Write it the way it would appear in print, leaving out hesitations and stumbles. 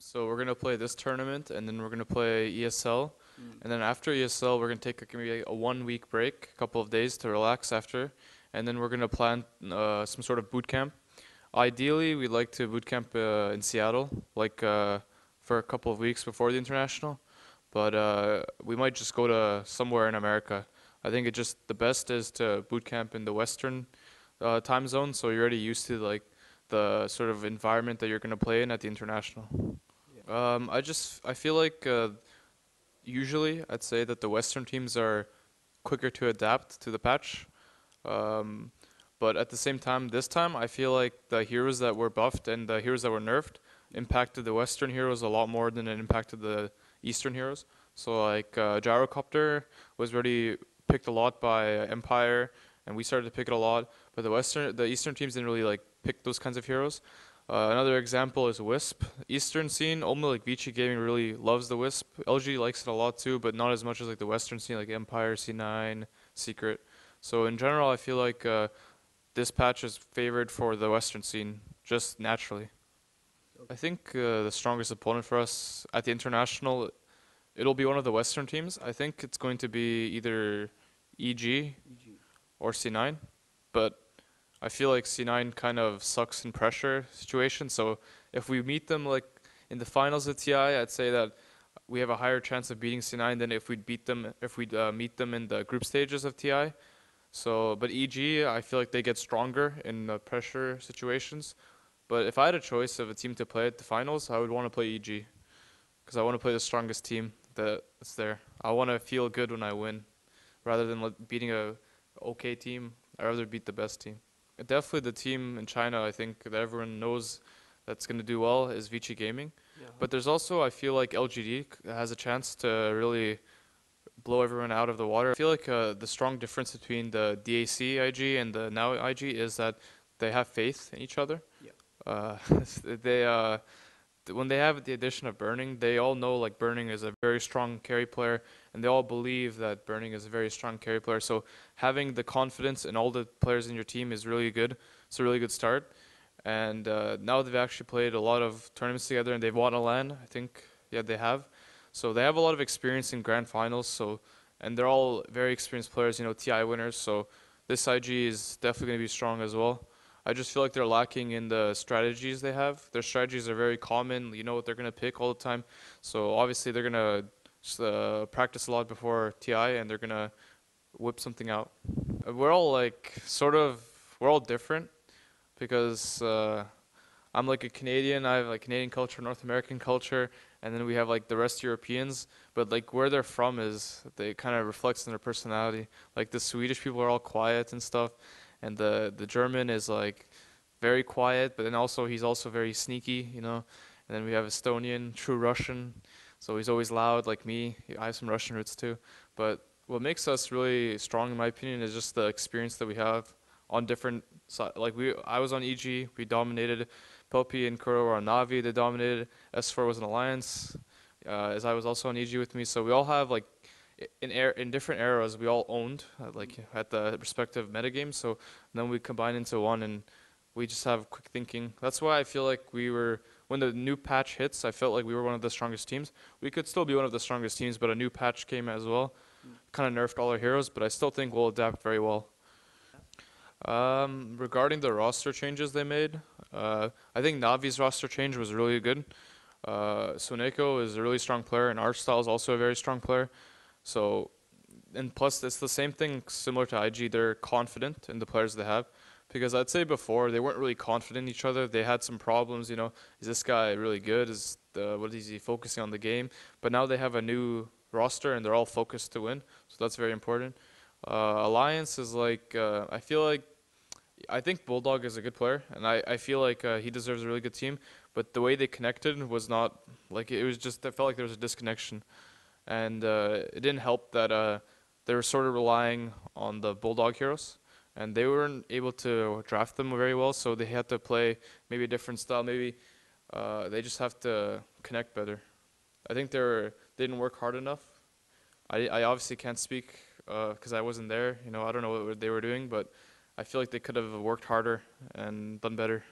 So we're gonna play this tournament, and then we're gonna play ESL, and then after ESL, we're gonna take maybe a 1 week break, a couple of days to relax after, and then we're gonna plan some sort of boot camp. Ideally, we'd like to boot camp in Seattle, like for a couple of weeks before the international, but we might just go to somewhere in America. I think it just the best is to boot camp in the Western time zone, so you're already used to like the sort of environment that you're gonna play in at the international. I feel like usually I'd say that the Western teams are quicker to adapt to the patch. Um, but at the same time, this time I feel like the heroes that were buffed and the heroes that were nerfed impacted the Western heroes a lot more than it impacted the Eastern heroes. So like Gyrocopter was already picked a lot by Empire, and we started to pick it a lot. But the Eastern teams didn't really like pick those kinds of heroes. Another example is Wisp. Eastern scene, only like Vici Gaming really loves the Wisp. LG likes it a lot too, but not as much as like the Western scene, like Empire, C9, Secret. So in general, I feel like this patch is favored for the Western scene, just naturally. I think the strongest opponent for us at the international, it'll be one of the Western teams. I think it's going to be either EG or C9, but I feel like C9 kind of sucks in pressure situations. So if we meet them like in the finals of TI, I'd say that we have a higher chance of beating C9 than if we'd meet them in the group stages of TI. So, but EG, I feel like they get stronger in the pressure situations. But if I had a choice of a team to play at the finals, I would want to play EG because I want to play the strongest team that's there. I want to feel good when I win, rather than beating a okay team. I'd rather beat the best team. Definitely the team in China, I think that everyone knows that's going to do well is Vici Gaming. Yeah. But there's also, I feel like LGD has a chance to really blow everyone out of the water. I feel like the strong difference between the DAC IG and the now IG is that they have faith in each other. Yeah. Uh, they when they have the addition of Burning, they all know like Burning is a very strong carry player, and they all believe that Burning is a very strong carry player. So having the confidence in all the players in your team is really good. It's a really good start. And now they've actually played a lot of tournaments together, and they've won a LAN, I think. Yeah, they have. So they have a lot of experience in grand finals. So, and they're all very experienced players, you know, TI winners. So this IG is definitely going to be strong as well. I just feel like they're lacking in the strategies they have. Their strategies are very common. You know what they're going to pick all the time. So obviously they're going to practice a lot before TI, and they're going to whip something out. We're all like we're all different because I'm like a Canadian. I have like Canadian culture, North American culture, and then we have like the rest Europeans. But like where they're from is they kind of reflects in their personality. Like the Swedish people are all quiet and stuff, and the German is like very quiet, but then also he's also very sneaky, you know. And then we have Estonian, true Russian, so he's always loud like me. I have some Russian roots too. But what makes us really strong, in my opinion, is just the experience that we have on different sides. Like I was on EG, we dominated. Puppey and Kuro were on Navi, they dominated. S4 was an alliance, as I was also on EG with me. So we all have like in different eras, we all owned like at the respective metagames. So then we combine into one, and we just have quick thinking. That's why I feel like when the new patch hits, I felt like we were one of the strongest teams. We could still be one of the strongest teams, but a new patch came as well. Kind of nerfed all our heroes, but I still think we'll adapt very well. Regarding the roster changes they made, I think Navi's roster change was really good. Soneko is a really strong player, and Artstyle is also a very strong player. So, and plus it's the same thing similar to IG. They're confident in the players they have, because I'd say before they weren't really confident in each other. They had some problems. You know, is this guy really good? What is he focusing on the game? But now they have a new roster, and they're all focused to win. So that's very important. Alliance is like I think Bulldog is a good player, and I feel like he deserves a really good team. But the way they connected was not like it was just. I felt like there was a disconnection, and it didn't help that they were sort of relying on the Bulldog heroes, and they weren't able to draft them very well. So they had to play maybe a different style. Maybe they just have to connect better. I think they didn't work hard enough. I obviously can't speak because I wasn't there. You know, I don't know what they were doing, but I feel like they could have worked harder and done better.